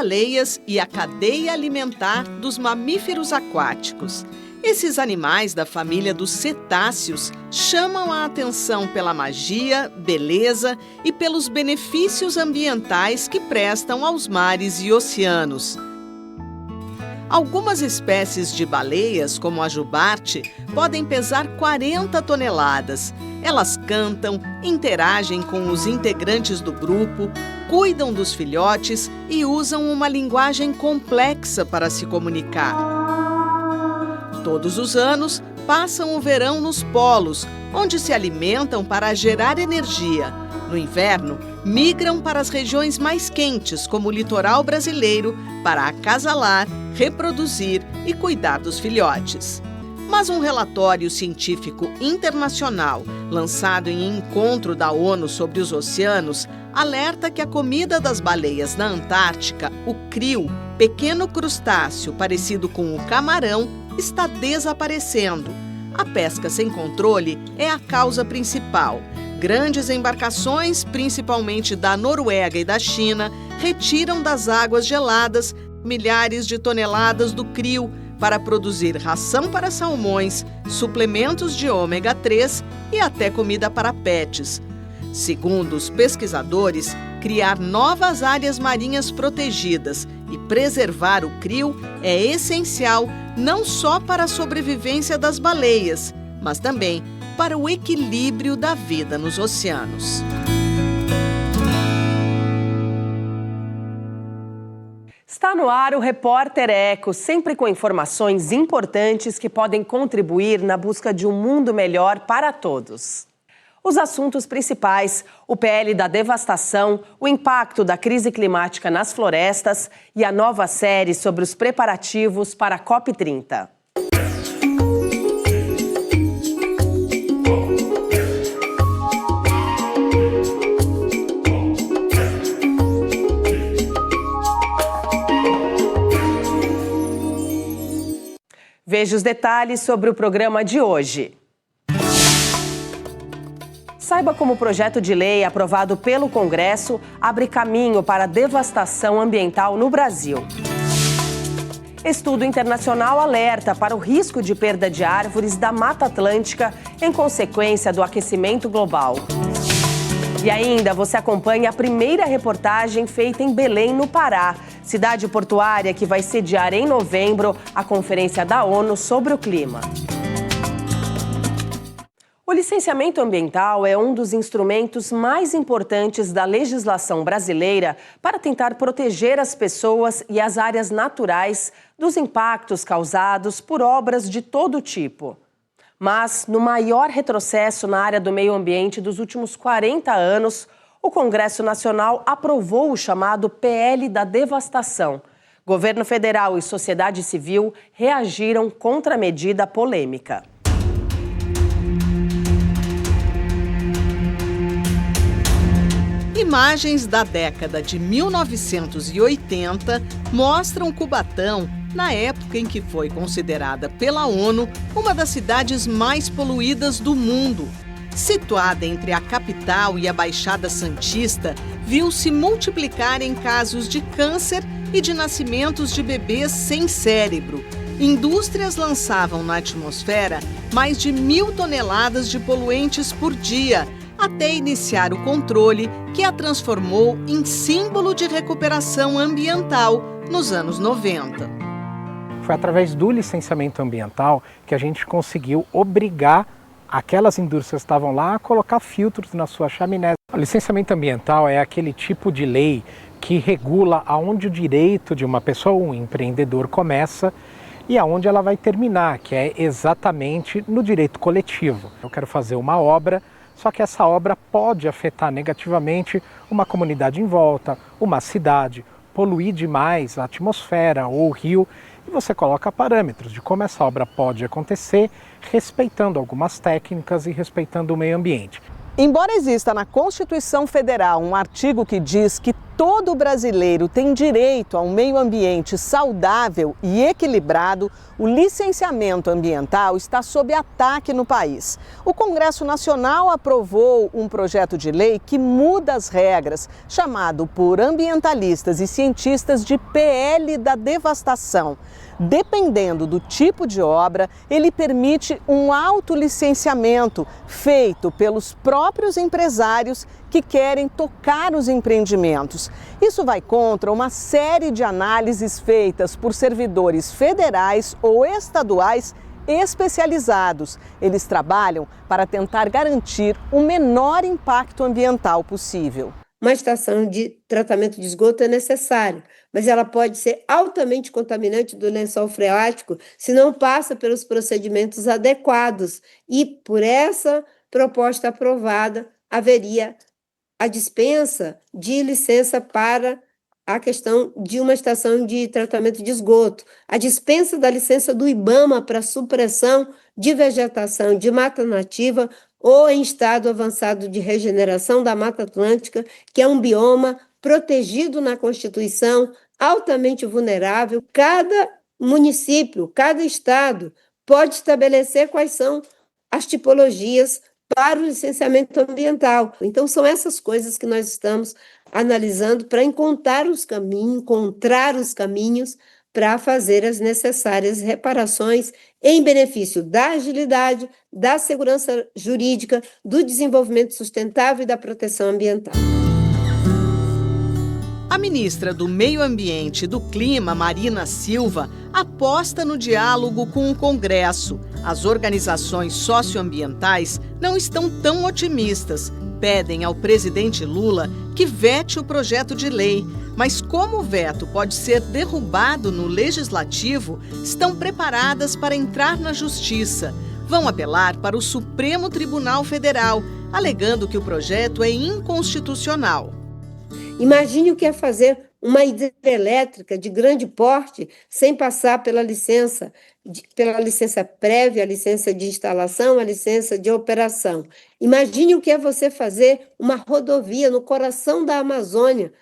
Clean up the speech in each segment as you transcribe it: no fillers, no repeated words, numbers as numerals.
baleias e a cadeia alimentar dos mamíferos aquáticos. Esses animais da família dos cetáceos chamam a atenção pela magia, beleza e pelos benefícios ambientais que prestam aos mares e oceanos. Algumas espécies de baleias, como a jubarte, podem pesar 40 toneladas. Elas cantam, interagem com os integrantes do grupo, cuidam dos filhotes e usam uma linguagem complexa para se comunicar. Todos os anos, passam o verão nos polos, onde se alimentam para gerar energia. No inverno, migram para as regiões mais quentes, como o litoral brasileiro, para acasalar, reproduzir e cuidar dos filhotes. Mas um relatório científico internacional, lançado em encontro da ONU sobre os oceanos, alerta que a comida das baleias na Antártica, o krill, pequeno crustáceo parecido com o camarão, está desaparecendo. A pesca sem controle é a causa principal. Grandes embarcações, principalmente da Noruega e da China, retiram das águas geladas milhares de toneladas do krill para produzir ração para salmões, suplementos de ômega 3 e até comida para pets. Segundo os pesquisadores, criar novas áreas marinhas protegidas e preservar o krill é essencial não só para a sobrevivência das baleias, mas também para o equilíbrio da vida nos oceanos. Está no ar o Repórter Eco, sempre com informações importantes que podem contribuir na busca de um mundo melhor para todos. Os assuntos principais: o PL da devastação, o impacto da crise climática nas florestas e a nova série sobre os preparativos para a COP30. Veja os detalhes sobre o programa de hoje. Saiba como o projeto de lei aprovado pelo Congresso abre caminho para a devastação ambiental no Brasil. Estudo internacional alerta para o risco de perda de árvores da Mata Atlântica em consequência do aquecimento global. E ainda você acompanha a primeira reportagem feita em Belém, no Pará, cidade portuária que vai sediar em novembro a Conferência da ONU sobre o Clima. O licenciamento ambiental é um dos instrumentos mais importantes da legislação brasileira para tentar proteger as pessoas e as áreas naturais dos impactos causados por obras de todo tipo. Mas, no maior retrocesso na área do meio ambiente dos últimos 40 anos, o Congresso Nacional aprovou o chamado PL da devastação. Governo federal e sociedade civil reagiram contra a medida polêmica. Imagens da década de 1980 mostram Cubatão na época em que foi considerada pela ONU uma das cidades mais poluídas do mundo. Situada entre a capital e a Baixada Santista, viu-se multiplicarem casos de câncer e de nascimentos de bebês sem cérebro. Indústrias lançavam na atmosfera mais de 1.000 toneladas de poluentes por dia, até iniciar o controle que a transformou em símbolo de recuperação ambiental nos anos 90. Foi através do licenciamento ambiental que a gente conseguiu obrigar aquelas indústrias que estavam lá a colocar filtros na sua chaminé. O licenciamento ambiental é aquele tipo de lei que regula aonde o direito de uma pessoa, um empreendedor, começa e aonde ela vai terminar, que é exatamente no direito coletivo. Eu quero fazer uma obra, só que essa obra pode afetar negativamente uma comunidade em volta, uma cidade, poluir demais a atmosfera ou o rio, e você coloca parâmetros de como essa obra pode acontecer, respeitando algumas técnicas e respeitando o meio ambiente. Embora exista na Constituição Federal um artigo que diz que todo brasileiro tem direito a um meio ambiente saudável e equilibrado, o licenciamento ambiental está sob ataque no país. O Congresso Nacional aprovou um projeto de lei que muda as regras, chamado por ambientalistas e cientistas de PL da devastação. Dependendo do tipo de obra, ele permite um autolicenciamento feito pelos próprios empresários que querem tocar os empreendimentos. Isso vai contra uma série de análises feitas por servidores federais ou estaduais especializados. Eles trabalham para tentar garantir o menor impacto ambiental possível. Uma estação de tratamento de esgoto é necessária, mas ela pode ser altamente contaminante do lençol freático se não passa pelos procedimentos adequados. E, por essa proposta aprovada, haveria a dispensa de licença para a questão de uma estação de tratamento de esgoto, a dispensa da licença do IBAMA para supressão de vegetação de mata nativa ou em estado avançado de regeneração da Mata Atlântica, que é um bioma protegido na Constituição, altamente vulnerável. Cada município, cada estado pode estabelecer quais são as tipologias para o licenciamento ambiental. Então, são essas coisas que nós estamos analisando para encontrar os caminhos para fazer as necessárias reparações em benefício da agilidade, da segurança jurídica, do desenvolvimento sustentável e da proteção ambiental. A ministra do Meio Ambiente e do Clima, Marina Silva, aposta no diálogo com o Congresso. As organizações socioambientais não estão tão otimistas. Pedem ao presidente Lula que vete o projeto de lei. Mas como o veto pode ser derrubado no Legislativo, estão preparadas para entrar na Justiça. Vão apelar para o Supremo Tribunal Federal, alegando que o projeto é inconstitucional. Imagine o que é fazer uma hidrelétrica de grande porte sem passar pela licença prévia, a licença de instalação, a licença de operação. Imagine o que é você fazer uma rodovia no coração da Amazônia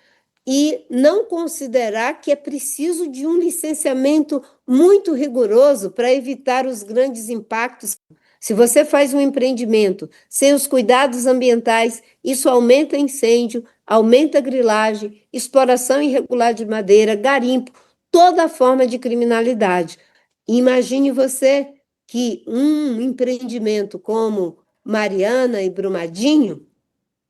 e não considerar que é preciso de um licenciamento muito rigoroso para evitar os grandes impactos. Se você faz um empreendimento sem os cuidados ambientais, isso aumenta incêndio, aumenta grilagem, exploração irregular de madeira, garimpo, toda forma de criminalidade. Imagine você que um empreendimento como Mariana e Brumadinho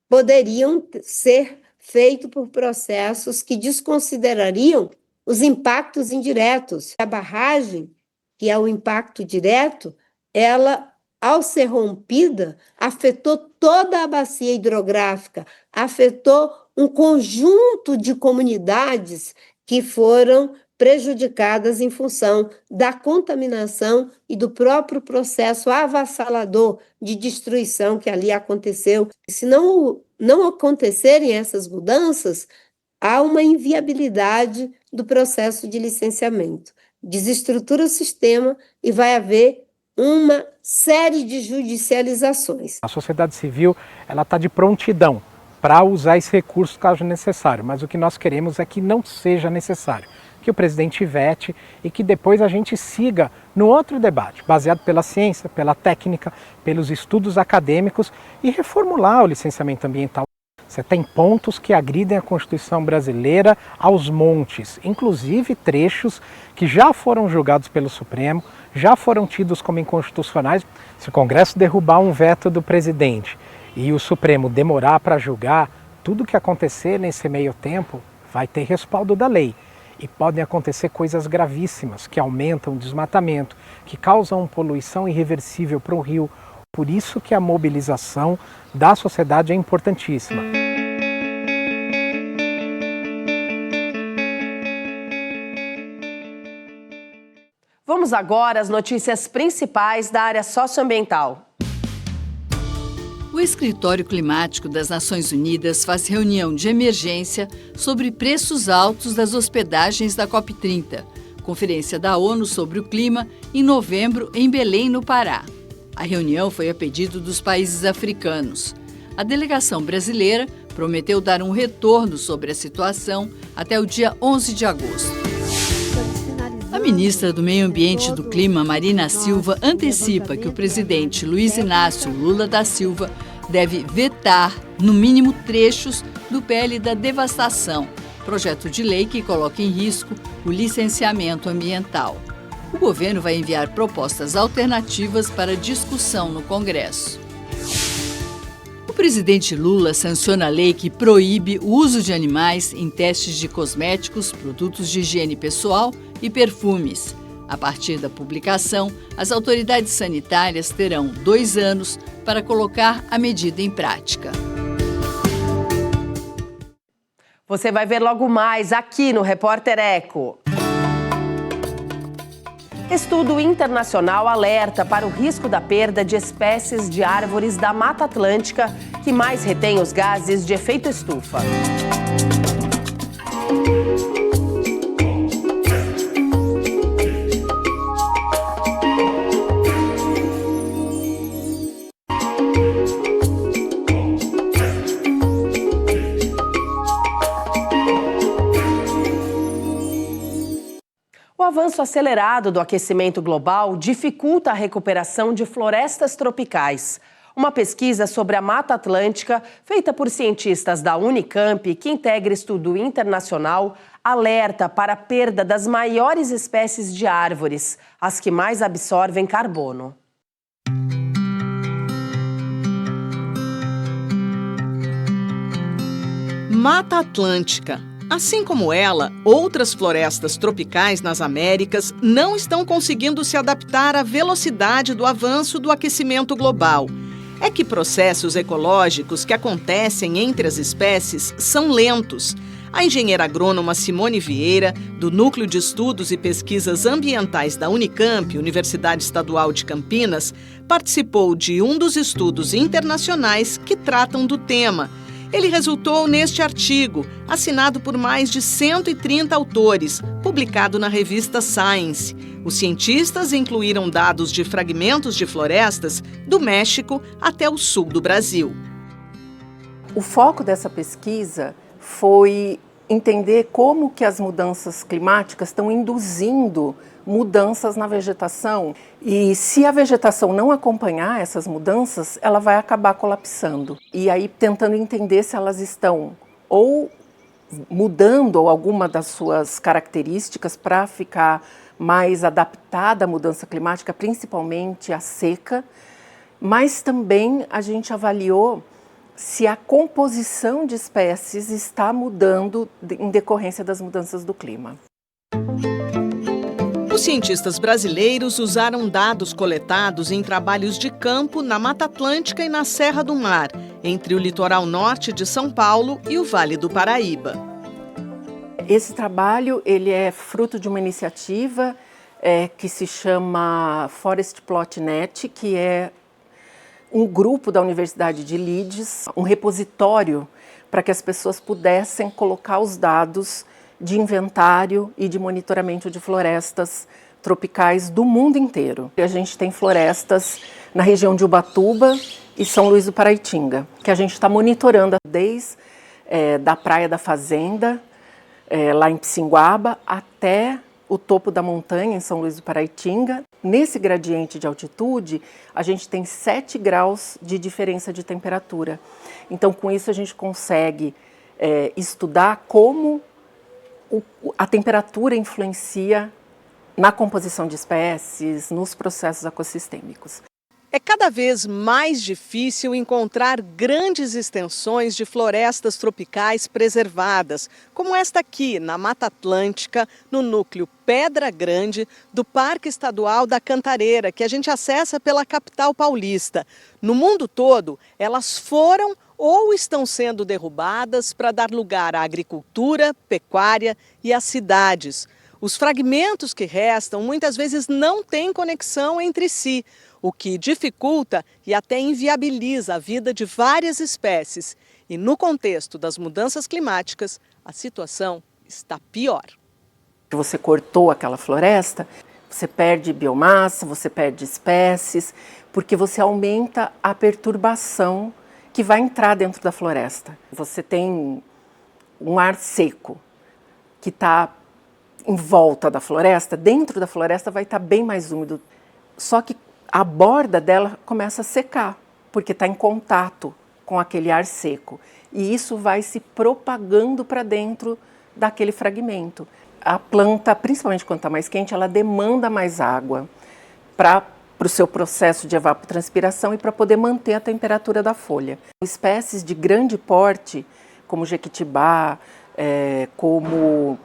poderiam ser feito por processos que desconsiderariam os impactos indiretos. A barragem, que é o impacto direto, ela, ao ser rompida, afetou toda a bacia hidrográfica, afetou um conjunto de comunidades que foram prejudicadas em função da contaminação e do próprio processo avassalador de destruição que ali aconteceu. Se não acontecerem essas mudanças, há uma inviabilidade do processo de licenciamento. Desestrutura o sistema e vai haver uma série de judicializações. A sociedade civil está de prontidão para usar esse recurso caso necessário, mas o que nós queremos é que não seja necessário, que o presidente vete e que depois a gente siga no outro debate, baseado pela ciência, pela técnica, pelos estudos acadêmicos e reformular o licenciamento ambiental. Você tem pontos que agridem a Constituição brasileira aos montes, inclusive trechos que já foram julgados pelo Supremo, já foram tidos como inconstitucionais. Se o Congresso derrubar um veto do presidente e o Supremo demorar para julgar, tudo que acontecer nesse meio tempo vai ter respaldo da lei. E podem acontecer coisas gravíssimas que aumentam o desmatamento, que causam poluição irreversível para o rio. Por isso que a mobilização da sociedade é importantíssima. Vamos agora às notícias principais da área socioambiental. O Escritório Climático das Nações Unidas faz reunião de emergência sobre preços altos das hospedagens da COP30, Conferência da ONU sobre o Clima, em novembro em Belém, no Pará. A reunião foi a pedido dos países africanos. A delegação brasileira prometeu dar um retorno sobre a situação até o dia 11 de agosto. A ministra do Meio Ambiente e do Clima, Marina Silva, antecipa que o presidente Luiz Inácio Lula da Silva deve vetar, no mínimo, trechos do PL da devastação, projeto de lei que coloca em risco o licenciamento ambiental. O governo vai enviar propostas alternativas para discussão no Congresso. O presidente Lula sanciona a lei que proíbe o uso de animais em testes de cosméticos, produtos de higiene pessoal e perfumes. A partir da publicação, as autoridades sanitárias terão 2 anos para colocar a medida em prática. Você vai ver logo mais aqui no Repórter Eco. Estudo internacional alerta para o risco da perda de espécies de árvores da Mata Atlântica que mais retém os gases de efeito estufa. O avanço acelerado do aquecimento global dificulta a recuperação de florestas tropicais. Uma pesquisa sobre a Mata Atlântica, feita por cientistas da Unicamp, que integra estudo internacional, alerta para a perda das maiores espécies de árvores, as que mais absorvem carbono. Mata Atlântica. Assim como ela, outras florestas tropicais nas Américas não estão conseguindo se adaptar à velocidade do avanço do aquecimento global. É que processos ecológicos que acontecem entre as espécies são lentos. A engenheira agrônoma Simone Vieira, do Núcleo de Estudos e Pesquisas Ambientais da Unicamp, Universidade Estadual de Campinas, participou de um dos estudos internacionais que tratam do tema. Ele resultou neste artigo, assinado por mais de 130 autores, publicado na revista Science. Os cientistas incluíram dados de fragmentos de florestas do México até o sul do Brasil. O foco dessa pesquisa foi entender como que as mudanças climáticas estão induzindo mudanças na vegetação e se a vegetação não acompanhar essas mudanças, ela vai acabar colapsando. E aí tentando entender se elas estão ou mudando alguma das suas características para ficar mais adaptada à mudança climática, principalmente à seca, mas também a gente avaliou se a composição de espécies está mudando em decorrência das mudanças do clima. Os cientistas brasileiros usaram dados coletados em trabalhos de campo na Mata Atlântica e na Serra do Mar, entre o litoral norte de São Paulo e o Vale do Paraíba. Esse trabalho ele é fruto de uma iniciativa que se chama Forest Plot Net, que é um grupo da Universidade de Leeds, um repositório para que as pessoas pudessem colocar os dados de inventário e de monitoramento de florestas tropicais do mundo inteiro. A gente tem florestas na região de Ubatuba e São Luís do Paraitinga, que a gente está monitorando desde da Praia da Fazenda, lá em Pissinguaba, até o topo da montanha, em São Luís do Paraitinga. Nesse gradiente de altitude, a gente tem 7 graus de diferença de temperatura. Então, com isso, a gente consegue estudar como a temperatura influencia na composição de espécies, nos processos ecossistêmicos. É cada vez mais difícil encontrar grandes extensões de florestas tropicais preservadas, como esta aqui, na Mata Atlântica, no núcleo Pedra Grande do Parque Estadual da Cantareira, que a gente acessa pela capital paulista. No mundo todo, elas foram ou estão sendo derrubadas para dar lugar à agricultura, pecuária e às cidades. Os fragmentos que restam muitas vezes não têm conexão entre si, o que dificulta e até inviabiliza a vida de várias espécies. E no contexto das mudanças climáticas, a situação está pior. Você cortou aquela floresta, você perde biomassa, você perde espécies, porque você aumenta a perturbação que vai entrar dentro da floresta. Você tem um ar seco que está em volta da floresta, dentro da floresta vai estar bem mais úmido. Só que a borda dela começa a secar, porque está em contato com aquele ar seco. E isso vai se propagando para dentro daquele fragmento. A planta, principalmente quando está mais quente, ela demanda mais água para o seu processo de evapotranspiração e para poder manter a temperatura da folha. Espécies de grande porte, como jequitibá, como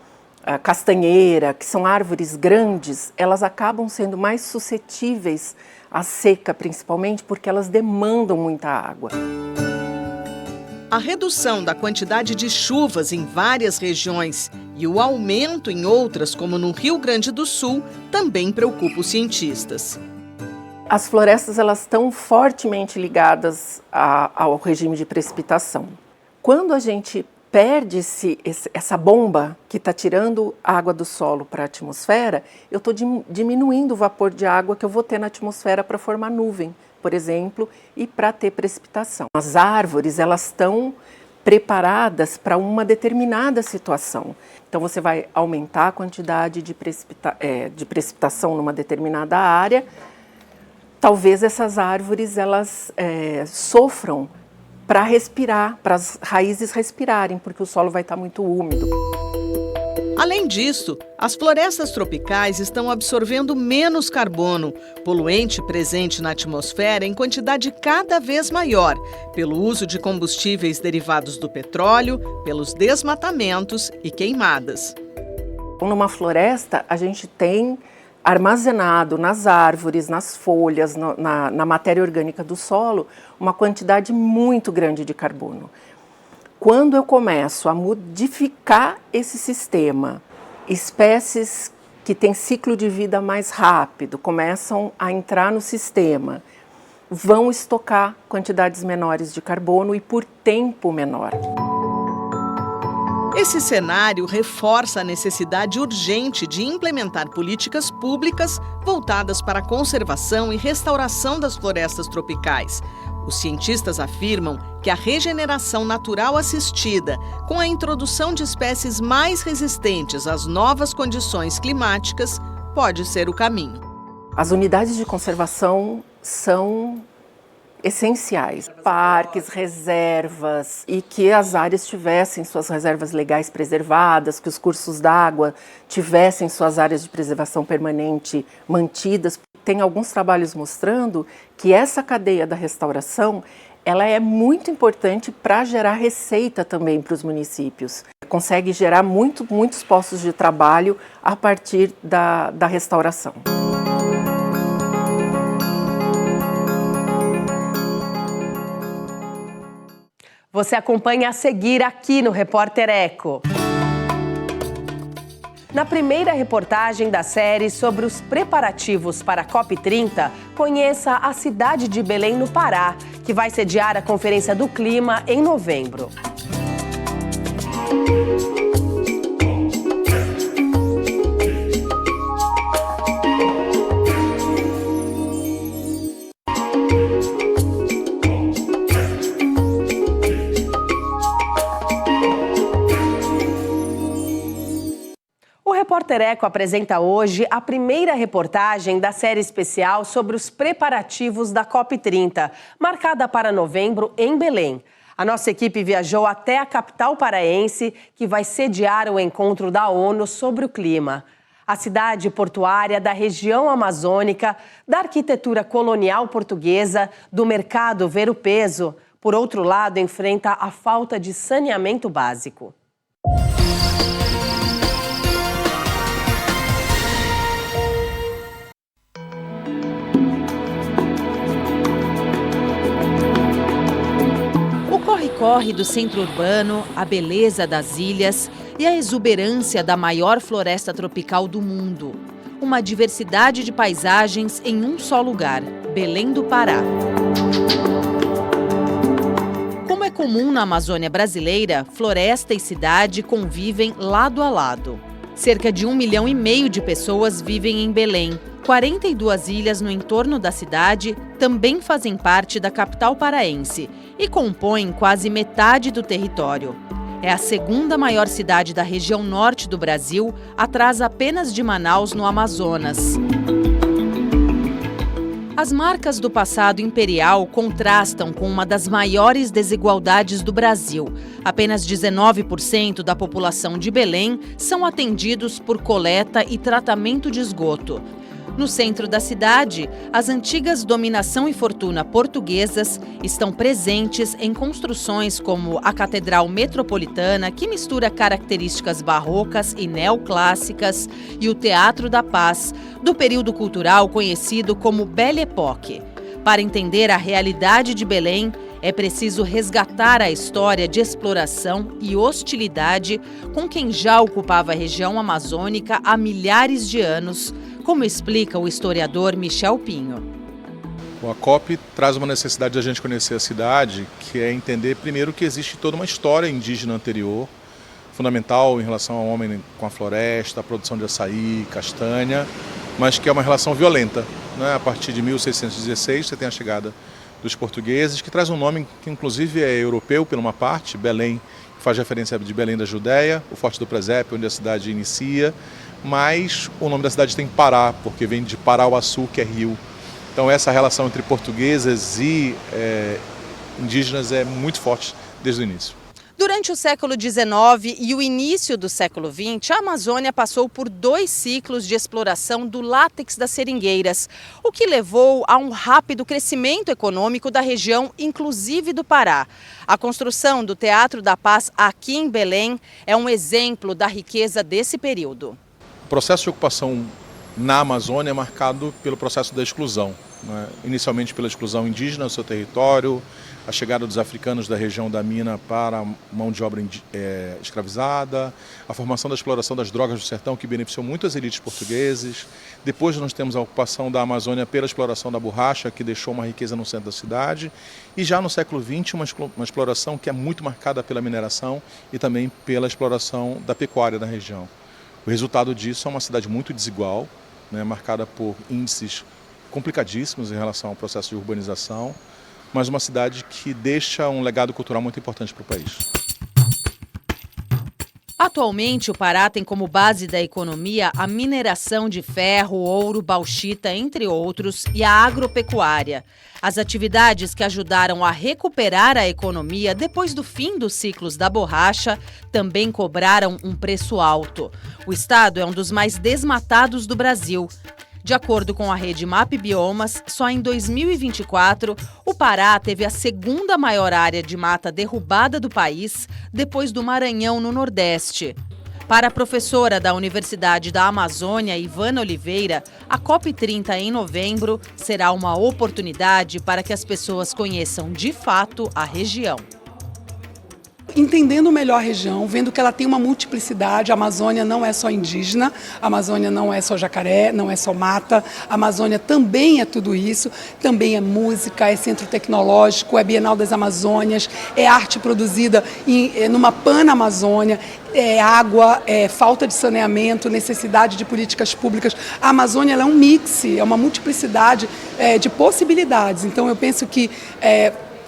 a castanheira, que são árvores grandes, elas acabam sendo mais suscetíveis à seca, principalmente porque elas demandam muita água. A redução da quantidade de chuvas em várias regiões e o aumento em outras, como no Rio Grande do Sul, também preocupa os cientistas. As florestas elas estão fortemente ligadas ao regime de precipitação. Quando a gente perde essa bomba que está tirando a água do solo para a atmosfera, eu estou diminuindo o vapor de água que eu vou ter na atmosfera para formar nuvem, por exemplo, e para ter precipitação. As árvores elas estão preparadas para uma determinada situação. Então você vai aumentar a quantidade de precipitação numa determinada área. Talvez essas árvores elas sofram para respirar, para as raízes respirarem, porque o solo vai estar muito úmido. Além disso, as florestas tropicais estão absorvendo menos carbono, poluente presente na atmosfera em quantidade cada vez maior, pelo uso de combustíveis derivados do petróleo, pelos desmatamentos e queimadas. Numa floresta, a gente tem armazenado nas árvores, nas folhas, na matéria orgânica do solo, uma quantidade muito grande de carbono. Quando eu começo a modificar esse sistema, espécies que têm ciclo de vida mais rápido começam a entrar no sistema, vão estocar quantidades menores de carbono e por tempo menor. Esse cenário reforça a necessidade urgente de implementar políticas públicas voltadas para a conservação e restauração das florestas tropicais. Os cientistas afirmam que a regeneração natural assistida, com a introdução de espécies mais resistentes às novas condições climáticas, pode ser o caminho. As unidades de conservação são essenciais, parques, reservas, e que as áreas tivessem suas reservas legais preservadas, que os cursos d'água tivessem suas áreas de preservação permanente mantidas. Tem alguns trabalhos mostrando que essa cadeia da restauração ela é muito importante para gerar receita também para os municípios. Consegue gerar muitos postos de trabalho a partir da restauração. Você acompanha a seguir aqui no Repórter Eco. Na primeira reportagem da série sobre os preparativos para a COP30, conheça a cidade de Belém, no Pará, que vai sediar a Conferência do Clima em novembro. O Repórter Eco apresenta hoje a primeira reportagem da série especial sobre os preparativos da COP30, marcada para novembro em Belém. A nossa equipe viajou até a capital paraense, que vai sediar o encontro da ONU sobre o clima. A cidade portuária da região amazônica, da arquitetura colonial portuguesa, do mercado ver-o-peso, por outro lado, enfrenta a falta de saneamento básico. Corre do centro urbano, a beleza das ilhas e a exuberância da maior floresta tropical do mundo. Uma diversidade de paisagens em um só lugar, Belém do Pará. Como é comum na Amazônia brasileira, floresta e cidade convivem lado a lado. Cerca de 1,5 milhão de pessoas vivem em Belém, 42 ilhas no entorno da cidade também fazem parte da capital paraense e compõem quase metade do território. É a segunda maior cidade da região norte do Brasil, atrás apenas de Manaus, no Amazonas. As marcas do passado imperial contrastam com uma das maiores desigualdades do Brasil. Apenas 19% da população de Belém são atendidos por coleta e tratamento de esgoto. No centro da cidade, as antigas Dominação e Fortuna portuguesas estão presentes em construções como a Catedral Metropolitana, que mistura características barrocas e neoclássicas, e o Teatro da Paz, do período cultural conhecido como Belle Époque. Para entender a realidade de Belém, é preciso resgatar a história de exploração e hostilidade com quem já ocupava a região amazônica há milhares de anos, como explica o historiador Michel Pinho. A COP traz uma necessidade de a gente conhecer a cidade, que é entender primeiro que existe toda uma história indígena anterior, fundamental em relação ao homem com a floresta, a produção de açaí, castanha, mas que é uma relação violenta, né? A partir de 1616 você tem a chegada dos portugueses, que traz um nome que inclusive é europeu, por uma parte, Belém, que faz referência de Belém da Judéia, o Forte do Presépio, onde a cidade inicia, mas o nome da cidade tem Pará, porque vem de Parauaçu, que é rio. Então essa relação entre portugueses e indígenas é muito forte desde o início. Durante o século XIX e o início do século XX, a Amazônia passou por 2 ciclos de exploração do látex das seringueiras, o que levou a um rápido crescimento econômico da região, inclusive do Pará. A construção do Teatro da Paz aqui em Belém é um exemplo da riqueza desse período. O processo de ocupação na Amazônia é marcado pelo processo da exclusão, né? Inicialmente pela exclusão indígena do seu território, a chegada dos africanos da região da mina para a mão de obra escravizada, a formação da exploração das drogas do sertão, que beneficiou muito as elites portugueses. Depois nós temos a ocupação da Amazônia pela exploração da borracha, que deixou uma riqueza no centro da cidade. E já no século XX, uma exploração que é muito marcada pela mineração e também pela exploração da pecuária na região. O resultado disso é uma cidade muito desigual, né, marcada por índices complicadíssimos em relação ao processo de urbanização, mas uma cidade que deixa um legado cultural muito importante para o país. Atualmente, o Pará tem como base da economia a mineração de ferro, ouro, bauxita, entre outros, e a agropecuária. As atividades que ajudaram a recuperar a economia depois do fim dos ciclos da borracha também cobraram um preço alto. O estado é um dos mais desmatados do Brasil. De acordo com a rede MAP Biomas, só em 2024, o Pará teve a segunda maior área de mata derrubada do país, depois do Maranhão, no Nordeste. Para a professora da Universidade da Amazônia, Ivana Oliveira, a COP30 em novembro será uma oportunidade para que as pessoas conheçam de fato a região. Entendendo melhor a região, vendo que ela tem uma multiplicidade, a Amazônia não é só indígena, a Amazônia não é só jacaré, não é só mata, a Amazônia também é tudo isso, também é música, é centro tecnológico, é Bienal das Amazônias, é arte produzida numa Pan-Amazônia, é água, é falta de saneamento, necessidade de políticas públicas. A Amazônia ela é um mix, é uma multiplicidade de possibilidades, então eu penso que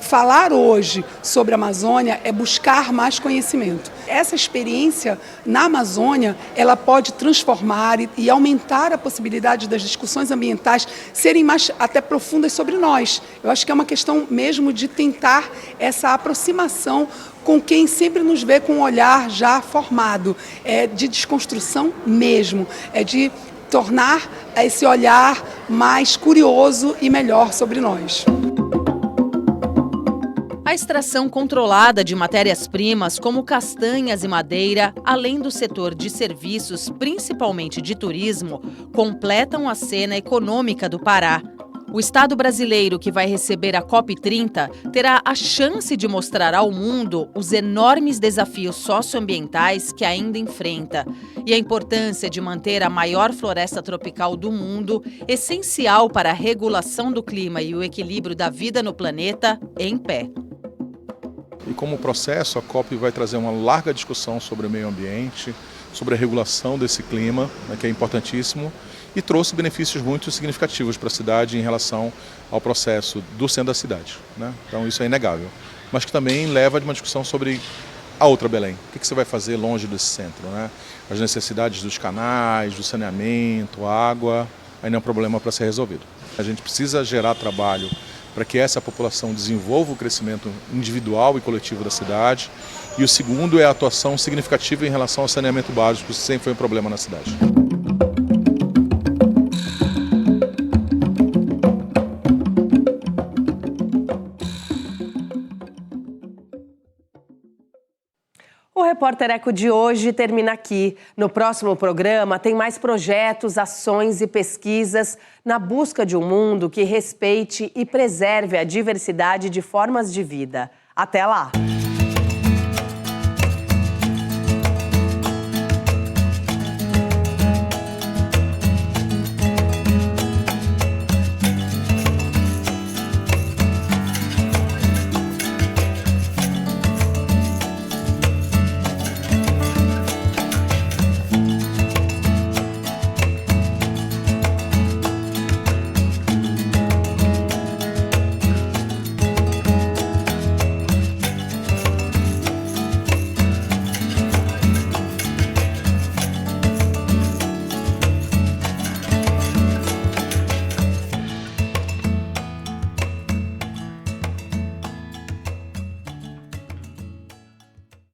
falar hoje sobre a Amazônia é buscar mais conhecimento. Essa experiência na Amazônia, ela pode transformar e aumentar a possibilidade das discussões ambientais serem mais até profundas sobre nós. Eu acho que é uma questão mesmo de tentar essa aproximação com quem sempre nos vê com um olhar já formado, de desconstrução mesmo, de tornar esse olhar mais curioso e melhor sobre nós. A extração controlada de matérias-primas como castanhas e madeira, além do setor de serviços, principalmente de turismo, completam a cena econômica do Pará. O Estado brasileiro que vai receber a COP30 terá a chance de mostrar ao mundo os enormes desafios socioambientais que ainda enfrenta e a importância de manter a maior floresta tropical do mundo, essencial para a regulação do clima e o equilíbrio da vida no planeta, em pé. E como processo, a COP vai trazer uma larga discussão sobre o meio ambiente, sobre a regulação desse clima, né, que é importantíssimo, e trouxe benefícios muito significativos para a cidade em relação ao processo do centro da cidade, né? Então isso é inegável. Mas que também leva a uma discussão sobre a outra Belém. O que você vai fazer longe desse centro, né? As necessidades dos canais, do saneamento, água, ainda é um problema para ser resolvido. A gente precisa gerar trabalho para que essa população desenvolva o crescimento individual e coletivo da cidade. E o segundo é a atuação significativa em relação ao saneamento básico, que sempre foi um problema na cidade. O Repórter Eco de hoje termina aqui. No próximo programa tem mais projetos, ações e pesquisas na busca de um mundo que respeite e preserve a diversidade de formas de vida. Até lá!